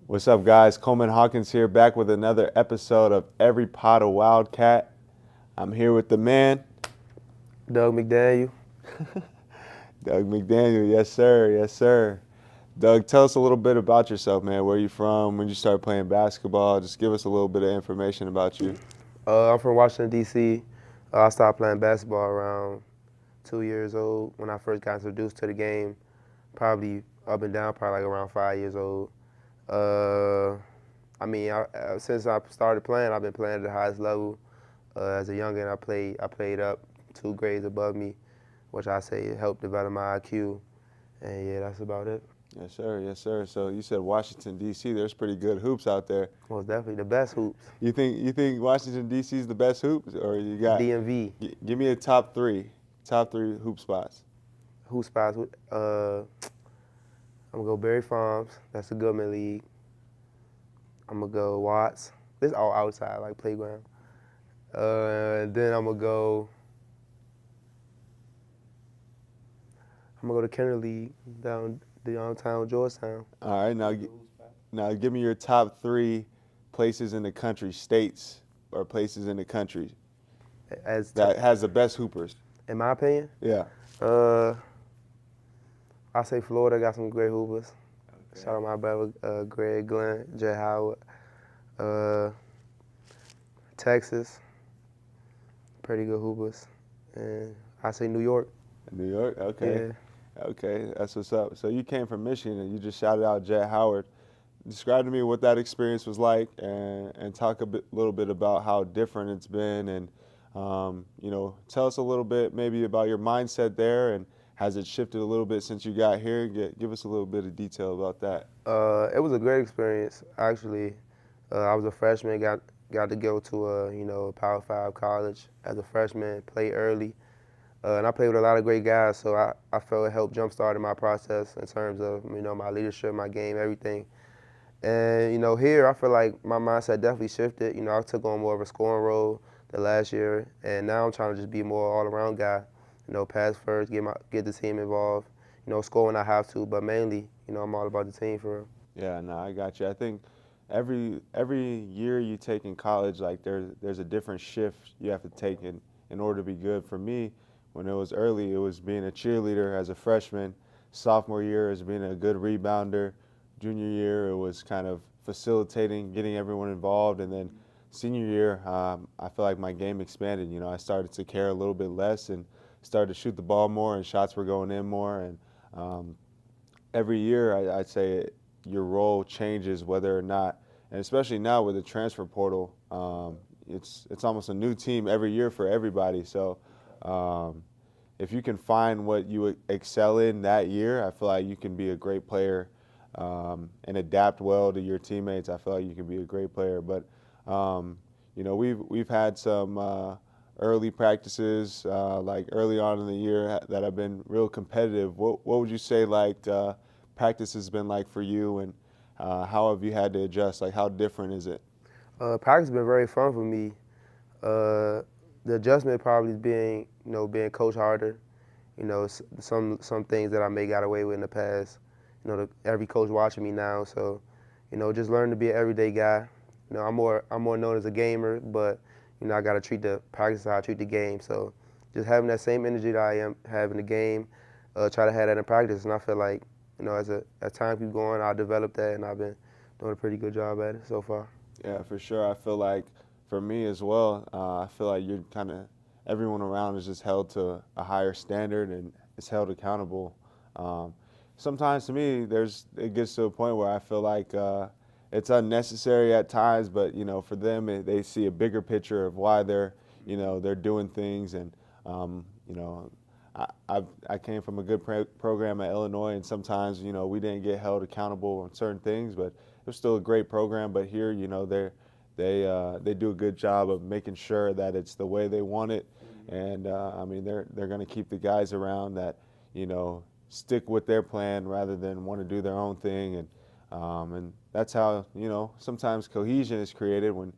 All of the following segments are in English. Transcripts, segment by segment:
What's up, guys? Coleman Hawkins here, back with another episode of Every Pod A Wildcat. I'm here with the man, Dug McDaniel. Dug McDaniel. Yes, sir. Yes, sir. Doug, tell us a little bit about yourself, man. Where you from? When you started playing basketball? Just give us a little bit of information about you. I'm from Washington, D.C. I started playing basketball around 2 years old when I first got introduced to the game. Probably up and down, probably like around 5 years old. Since I started playing, I've been playing at the highest level. As a youngin, I played up 2 grades above me, which I say helped develop my IQ. And yeah, that's about it. Yes, sir. Yes, sir. So you said Washington, D.C. There's pretty good hoops out there. Most definitely the best hoops. You think Washington, D.C. is the best hoops, or you got? DMV. Give me a top three hoop spots. Hoop spots. I'm gonna go Berry Farms. That's the Goodman League. I'm gonna go Watts. This all outside, like playground. Then I'm gonna go to Kenner League downtown Georgetown. All right, now give me your top three places in the country, states or places in the country that has the best hoopers. In my opinion, Yeah. I say Florida got some great hoopers. Okay. Shout out my brother Greg, Glenn, Jay Howard. Texas, pretty good hoopers. And I say New York. New York, okay. Yeah. Okay, that's what's up. So you came from Michigan and you just shouted out Jet Howard. Describe to me what that experience was like, and talk little bit about how different it's been, and tell us a little bit maybe about your mindset there, and has it shifted a little bit since you got here? Give us a little bit of detail about that. It was a great experience, actually. I was a freshman, got to go to a Power 5 college as a freshman, play early. And I played with a lot of great guys, so I felt it helped jumpstart my process in terms of my leadership, my game, everything. And here I feel like my mindset definitely shifted. I took on more of a scoring role than last year, and now I'm trying to just be more all-around guy. Pass first, get the team involved. Score when I have to, but mainly, I'm all about the team for real. Yeah, no, I got you. I think every year you take in college, like there's a different shift you have to take in order to be good. For me, when it was early, it was being a cheerleader as a freshman. Sophomore year is being a good rebounder. Junior year, it was kind of facilitating, getting everyone involved. And then senior year, I feel like my game expanded. I started to care a little bit less and started to shoot the ball more, and shots were going in more. And every year, I'd say your role changes, whether or not, and especially now with the transfer portal, it's almost a new team every year for everybody. So if you can find what you excel in that year, I feel like you can be a great player and adapt well to your teammates. I feel like you can be a great player. But we've had some early practices, like early on in the year, that have been real competitive. What would you say practice has been like for you, and how have you had to adjust? Like, how different is it? Practice has been very fun for me. The adjustment probably is being coached harder. Some things that I may got away with in the past. Every coach watching me now, so just learn to be an everyday guy. I'm more known as a gamer, but I got to treat the practice how I treat the game. So just having that same energy that I am having the game, try to have that in practice, and I feel like as time keeps going, I'll develop that, and I've been doing a pretty good job at it so far. Yeah, for sure. I feel like for me as well, I feel like everyone around is just held to a higher standard and is held accountable. Sometimes to me, it gets to a point where I feel like it's unnecessary at times, but for them, they see a bigger picture of why they're doing things. And I came from a good program at Illinois, and sometimes we didn't get held accountable on certain things, but it was still a great program. But here, they do a good job of making sure that it's the way they want it, and they're going to keep the guys around that stick with their plan rather than want to do their own thing, and that's how sometimes cohesion is created when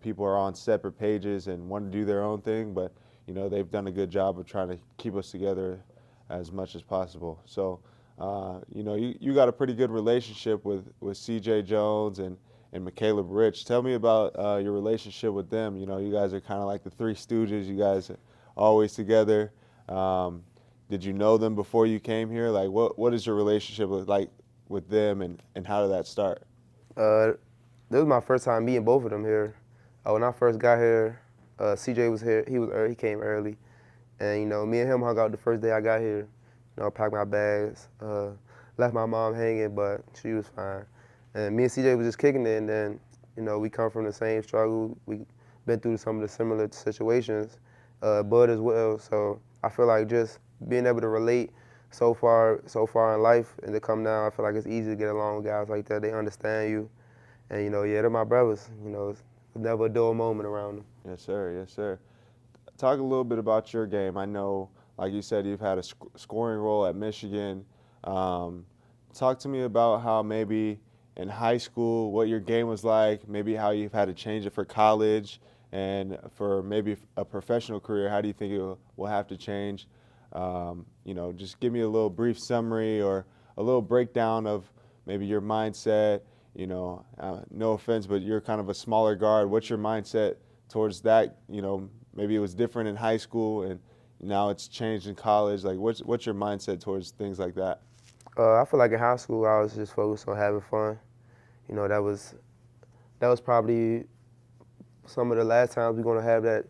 people are on separate pages and want to do their own thing, but they've done a good job of trying to keep us together as much as possible. So You got a pretty good relationship with C.J. Jones and McCaleb Rich. Tell me about your relationship with them. You guys are kind of like the Three Stooges. You guys are always together. Did you know them before you came here? Like, what is your relationship like with them, and how did that start? This was my first time meeting both of them here. When I first got here, CJ was here. He came early, and me and him hung out the first day I got here. Packed my bags, left my mom hanging, but she was fine. And me and CJ was just kicking it, and then we come from the same struggle. We been through some of the similar situations, Bud as well. So I feel like just being able to relate so far in life, and to come now, I feel like it's easy to get along with guys like that. They understand you, and they're my brothers. It's never a dull moment around them. Yes, sir. Yes, sir. Talk a little bit about your game. I know, like you said, you've had a scoring role at Michigan. Talk to me about how maybe in high school, what your game was like, maybe how you've had to change it for college, and for maybe a professional career, how do you think it will have to change? Just give me a little brief summary or a little breakdown of maybe your mindset. No offense, but you're kind of a smaller guard. What's your mindset towards that? Maybe it was different in high school and now it's changed in college. Like, what's your mindset towards things like that? I feel like in high school I was just focused on having fun. That was probably some of the last times we're gonna have that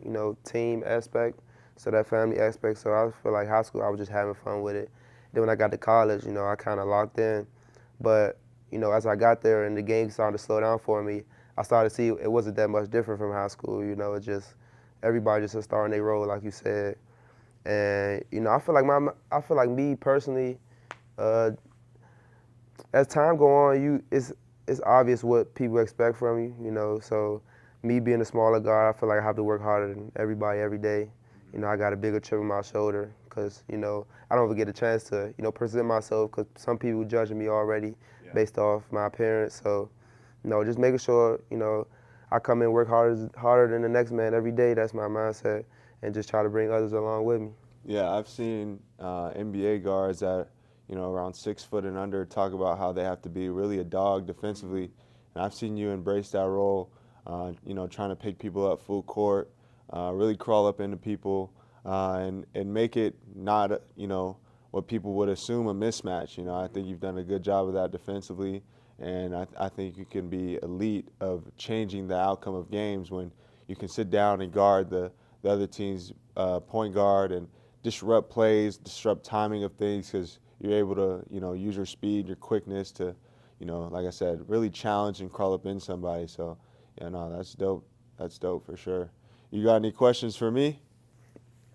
team aspect, so that family aspect. So I feel like high school I was just having fun with it. Then when I got to college, I kind of locked in. But as I got there and the game started to slow down for me, I started to see it wasn't that much different from high school. It just everybody just starting their role, like you said. And I feel like me personally, as time go on, it's obvious what people expect from you. So me being a smaller guard, I feel like I have to work harder than everybody every day. I got a bigger chip on my shoulder because I don't ever get a chance to present myself because some people judging me already based off my appearance. So just making sure I come in and work harder than the next man every day. That's my mindset, and just try to bring others along with me. Yeah, I've seen NBA guards that around 6 foot and under talk about how they have to be really a dog defensively, and I've seen you embrace that role. Trying to pick people up full court, really crawl up into people, and make it not what people would assume a mismatch. I think you've done a good job of that defensively, and I think you can be elite of changing the outcome of games when you can sit down and guard the other team's point guard and disrupt plays, disrupt timing of things, because you're able to use your speed, your quickness to like I said, really challenge and crawl up in somebody. So yeah, no, that's dope. That's dope for sure. You got any questions for me?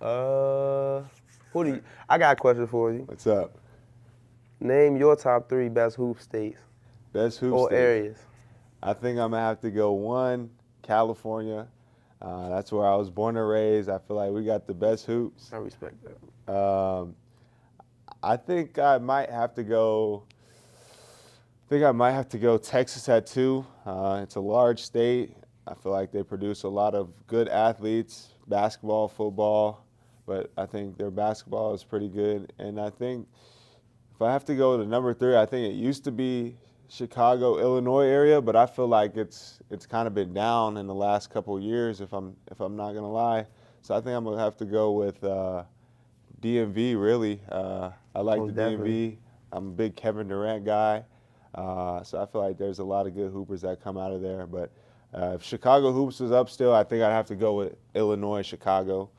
I got a question for you. What's up? Name your top 3 best hoop states. Best hoop or states. areas. I think I'm gonna have to go 1, California. That's where I was born and raised. I feel like we got the best hoops. I respect that. I think I might have to go. Texas at 2. It's a large state. I feel like they produce a lot of good athletes, basketball, football, but I think their basketball is pretty good. And I think if I have to go to number 3, I think it used to be Chicago, Illinois area, but I feel like it's kind of been down in the last couple of years, if I'm not gonna lie. So I think I'm gonna have to go with DMV. Really, I like the DMV. I'm a big Kevin Durant guy, so I feel like there's a lot of good hoopers that come out of there. But if Chicago hoops was up still, I think I'd have to go with Illinois, Chicago.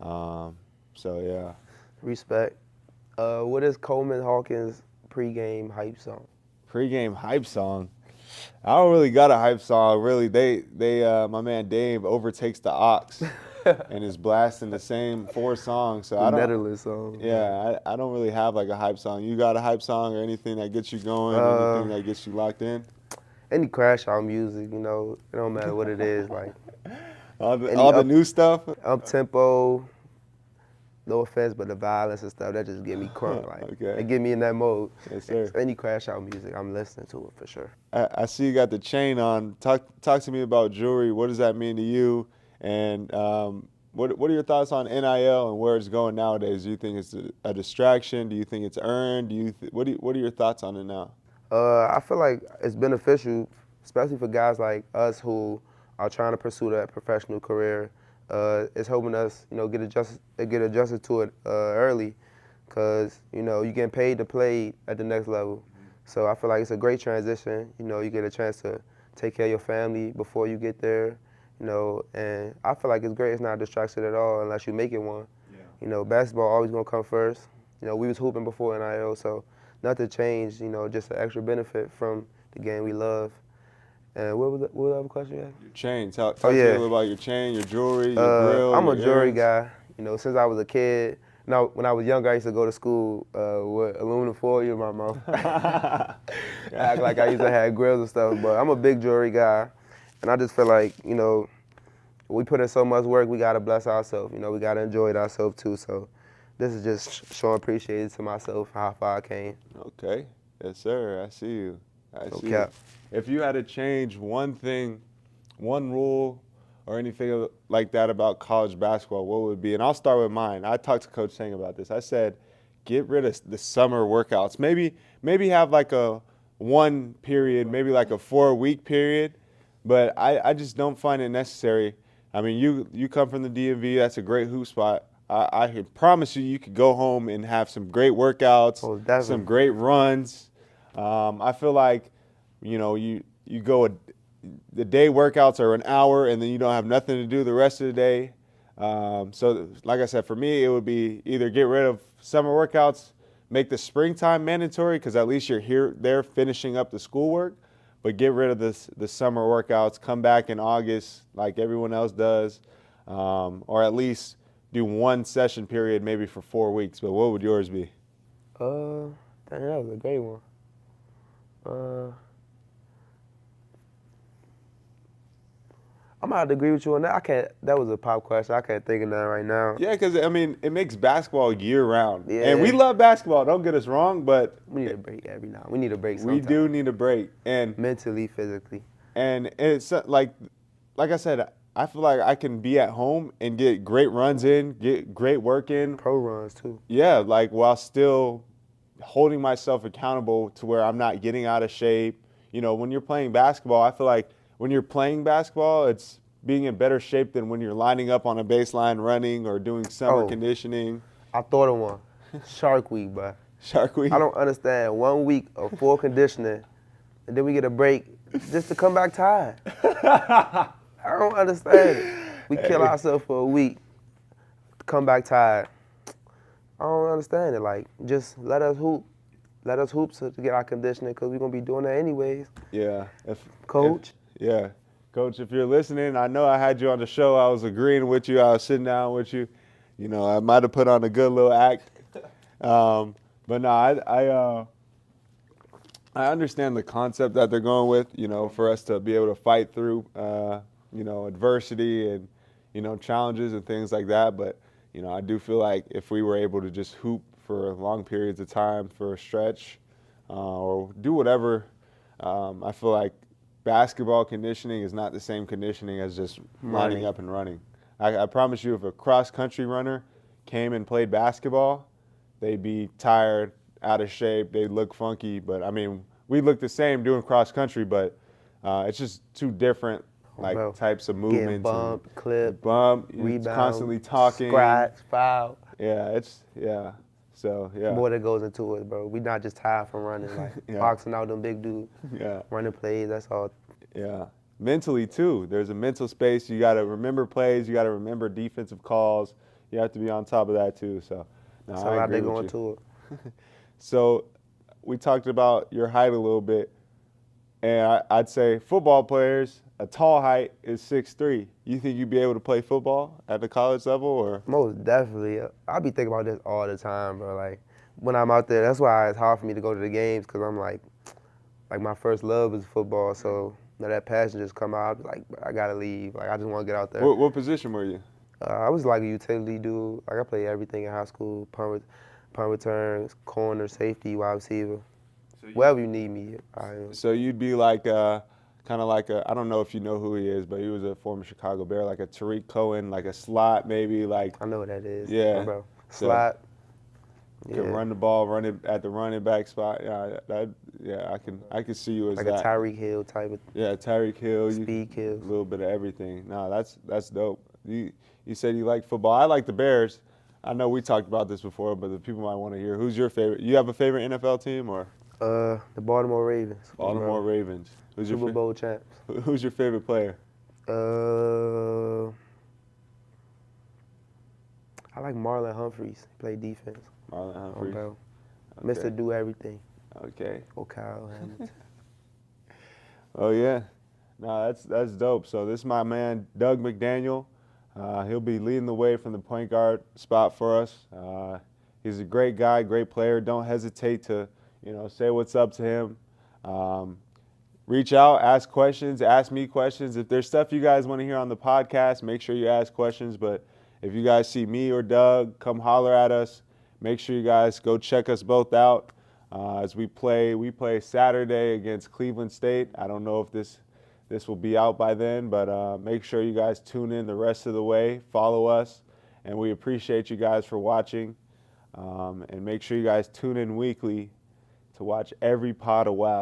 So yeah. Respect. What is Coleman Hawkins' pregame hype song? Pregame hype song. I don't really got a hype song. Really, they my man Dave overtakes the Ox and is blasting the same 4 songs. So I don't. Netherlands song. Yeah, I don't really have like a hype song. You got a hype song or anything that gets you going? Anything that gets you locked in? Any crash out music, it don't matter what it is. Like all the new stuff. Up tempo. No offense, but the violence and stuff, that just get me crunk. Like, okay. It get me in that mode. Yes, sir. Any crash out music, I'm listening to it for sure. I see you got the chain on. Talk to me about jewelry. What does that mean to you? And What are your thoughts on NIL and where it's going nowadays? Do you think it's a distraction? Do you think it's earned? What are your thoughts on it now? I feel like it's beneficial, especially for guys like us who are trying to pursue that professional career. It's helping us, get adjusted to it early, because you're getting paid to play at the next level. So I feel like it's a great transition. You get a chance to take care of your family before you get there. And I feel like it's great. It's not a distraction at all unless you make it one. Yeah. Basketball always gonna come first. We was hooping before NIL, so nothing changed. Just an extra benefit from the game we love. And what was the other question you had? Your chain. Talk to me a little about your chain, your jewelry, your grill. I'm your a jewelry earrings. guy. Since I was a kid. Now, when I was younger, I used to go to school with aluminum foil in my mouth. Act like I used to have grills and stuff, but I'm a big jewelry guy. And I just feel like, we put in so much work, we got to bless ourselves. We got to enjoy it ourselves too. So this is just showing appreciation to myself for how far I came. Okay. Yes, sir. I see you. I see you. If you had to change one thing, one rule, or anything like that about college basketball, what would it be? And I'll start with mine. I talked to Coach Tang about this. I said, get rid of the summer workouts. Maybe have like a one period, maybe like a 4-week period, but I just don't find it necessary. I mean, you come from the DMV. That's a great hoop spot. I can promise you could go home and have some great workouts, some great runs. I feel like, you go the day workouts are an hour, and then you don't have nothing to do the rest of the day. So, like I said, for me, it would be either get rid of summer workouts, make the springtime mandatory, because at least you're there finishing up the schoolwork, but get rid of the summer workouts, come back in August like everyone else does, or at least do one session period maybe for 4 weeks. But what would yours be? That was a great one. I'm gonna have to agree with you on that. That was a pop question. I can't think of that right now. Yeah, because it makes basketball year round, yeah. And we love basketball. Don't get us wrong, but we need a break every now. We need a break. Sometime. We do need a break, and mentally, physically. And it's like I said, I feel like I can be at home and get great runs in, get great work in, pro runs too. Yeah, like while still holding myself accountable to where I'm not getting out of shape. When you're playing basketball, I feel like when you're playing basketball, it's being in better shape than when you're lining up on a baseline running or doing summer conditioning. I thought of one. Shark Week, bro. Shark Week? I don't understand. 1 week of full conditioning, and then we get a break just to come back tired. I don't understand it. We kill ourselves for a week, come back tired. I don't understand it. Like, just let us hoop. Let us hoop to get our conditioning, because we're going to be doing that anyways. Yeah. Coach? Yeah. Coach, if you're listening, I know I had you on the show. I was agreeing with you. I was sitting down with you. I might have put on a good little act. But no, I understand the concept that they're going with, for us to be able to fight through, adversity and, challenges and things like that. But, I do feel like if we were able to just hoop for long periods of time for a stretch or do whatever, I feel like basketball conditioning is not the same conditioning as just lining up and running. I promise you, if a cross-country runner came and played basketball, they'd be tired, out of shape, they'd look funky. But, we look the same doing cross-country, but it's just two different types of movements. Bump, clip, rebound, constantly talking. Scratch, foul. Yeah, So, yeah. More that goes into it, bro. We not just tired from running, boxing out them big dudes. Yeah. Running plays, that's all. Yeah. Mentally, too. There's a mental space. You got to remember plays. You got to remember defensive calls. You have to be on top of that, too. So, no, that's how they go into it. So, we talked about your height a little bit. And I'd say football players, a tall height is 6'3". You think you'd be able to play football at the college level, or? Most definitely. I be thinking about this all the time, bro. Like, when I'm out there, that's why it's hard for me to go to the games, because I'm like my first love is football. So that passion just come out. I be like, I gotta leave. Like, I just want to get out there. What position were you? I was like a utility dude. Like, I played everything in high school: punt returns, corner, safety, wide receiver. Wherever you need me, I am. So you'd be like kind kind of like I don't know if you know who he is, but he was a former Chicago Bear, like a Tariq Cohen, like a slot maybe, like. I know what that is. Yeah. Bro. So, Slot. can run the ball, run it at the running back spot. I can see you as like that. a Tyreek Hill type of Tyreek Hill. speed kills. A little bit of everything. No, that's dope. You said you like football. I like the Bears. I know we talked about this before, but the people might want to hear. Who's your favorite? You have a favorite NFL team or? The Baltimore Ravens. Baltimore Ravens. Who's Super Bowl champs. Who's your favorite player? I like Marlon Humphreys. He played defense. Marlon Humphreys. Okay. Mr. Do Everything. Okay. Or Kyle Hamilton. Oh yeah. No, that's dope. So this is my man Dug McDaniel. He'll be leading the way from the point guard spot for us. He's a great guy, great player. Don't hesitate to, say what's up to him. Reach out, ask questions, ask me questions. If there's stuff you guys want to hear on the podcast, make sure you ask questions. But if you guys see me or Doug, come holler at us. Make sure you guys go check us both out as we play. We play Saturday against Cleveland State. I don't know if this will be out by then, but make sure you guys tune in the rest of the way. Follow us, and we appreciate you guys for watching. And make sure you guys tune in weekly to watch every Pod A Wildcat.